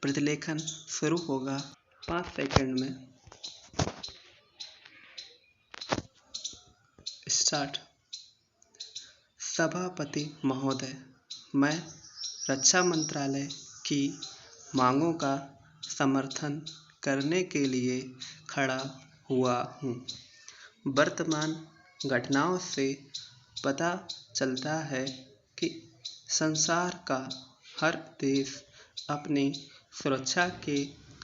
प्रतिलेखन शुरू होगा 5 सेकंड में। स्टार्ट। सभापति महोदय, मैं रक्षा मंत्रालय की मांगों का समर्थन करने के लिए खड़ा हुआ हूँ। वर्तमान घटनाओं से पता चलता है कि संसार का हर देश अपनी सुरक्षा के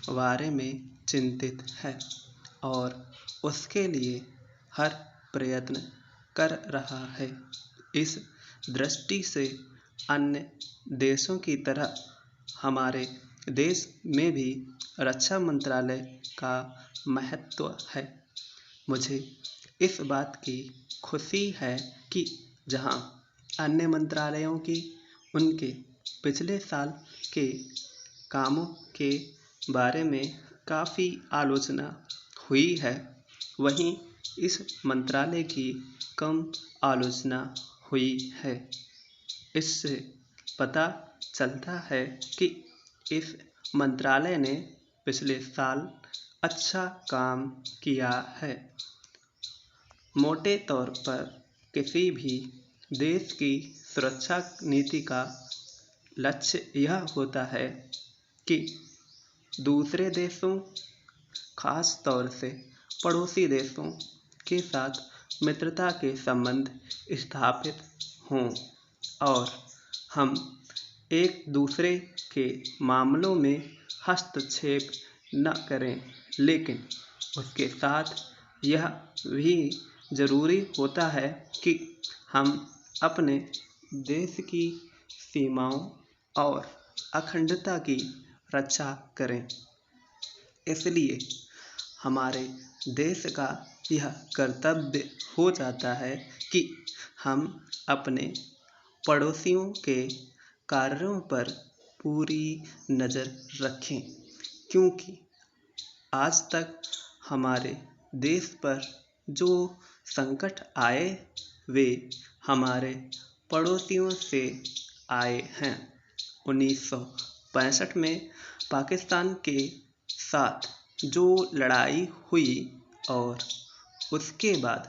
बारे में चिंतित है और उसके लिए हर प्रयत्न कर रहा है। इस दृष्टि से अन्य देशों की तरह हमारे देश में भी रक्षा मंत्रालय का महत्व है। मुझे इस बात की खुशी है कि जहां अन्य मंत्रालयों की उनके पिछले साल के कामों के बारे में काफ़ी आलोचना हुई है, वहीं इस मंत्रालय की कम आलोचना हुई है। इससे पता चलता है कि इस मंत्रालय ने पिछले साल अच्छा काम किया है। मोटे तौर पर किसी भी देश की सुरक्षा नीति का लक्ष्य यह होता है कि दूसरे देशों, खास तौर से पड़ोसी देशों के साथ मित्रता के संबंध स्थापित हों और हम एक दूसरे के मामलों में हस्तक्षेप न करें। लेकिन उसके साथ यह भी जरूरी होता है कि हम अपने देश की सीमाओं और अखंडता की रक्षा करें। इसलिए हमारे देश का यह कर्तव्य हो जाता है कि हम अपने पड़ोसियों के कार्यों पर पूरी नज़र रखें, क्योंकि आज तक हमारे देश पर जो संकट आए वे हमारे पड़ोसियों से आए हैं। 1965 में पाकिस्तान के साथ जो लड़ाई हुई और उसके बाद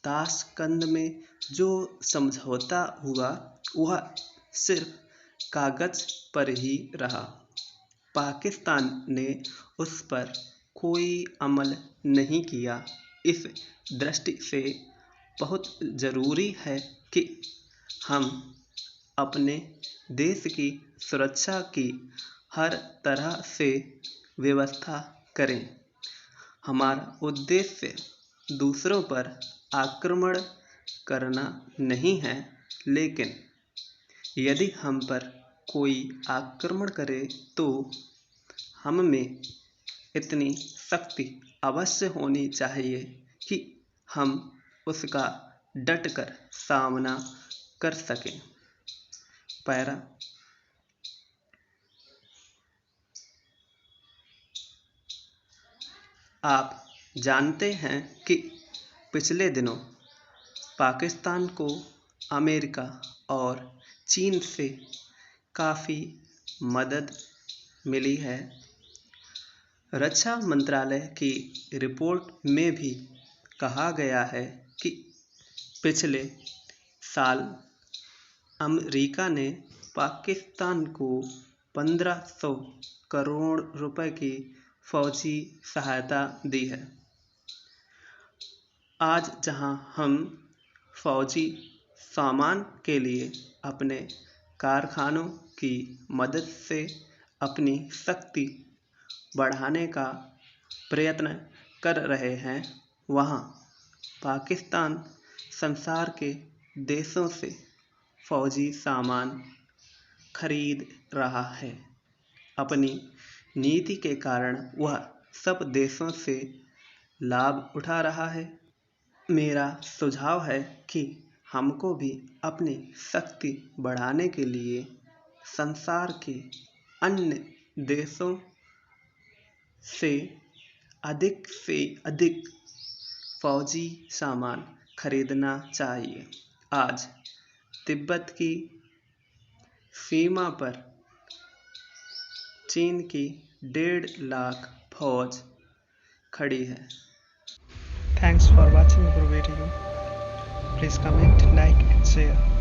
ताशकंद में जो समझौता हुआ वह सिर्फ कागज़ पर ही रहा। पाकिस्तान ने उस पर कोई अमल नहीं किया। इस दृष्टि से बहुत ज़रूरी है कि हम अपने देश की सुरक्षा की हर तरह से व्यवस्था करें। हमारा उद्देश्य दूसरों पर आक्रमण करना नहीं है, लेकिन यदि हम पर कोई आक्रमण करे तो हम में इतनी शक्ति अवश्य होनी चाहिए कि हम उसका डटकर सामना कर सकें। पैरा। आप जानते हैं कि पिछले दिनों पाकिस्तान को अमेरिका और चीन से काफ़ी मदद मिली है। रक्षा मंत्रालय की रिपोर्ट में भी कहा गया है कि पिछले साल अमेरिका ने पाकिस्तान को 1500 करोड़ रुपए की फौजी सहायता दी है। आज जहां हम फौजी सामान के लिए अपने कारखानों की मदद से अपनी शक्ति बढ़ाने का प्रयत्न कर रहे हैं, वहां पाकिस्तान संसार के देशों से फौजी सामान खरीद रहा है। अपनी नीति के कारण वह सब देशों से लाभ उठा रहा है। मेरा सुझाव है कि हमको भी अपनी शक्ति बढ़ाने के लिए संसार के अन्य देशों से अधिक फौजी सामान खरीदना चाहिए। आज तिब्बत की सीमा पर चीन की 1.5 लाख फौज खड़ी है। Thanks for watching our video. Please comment, like and share.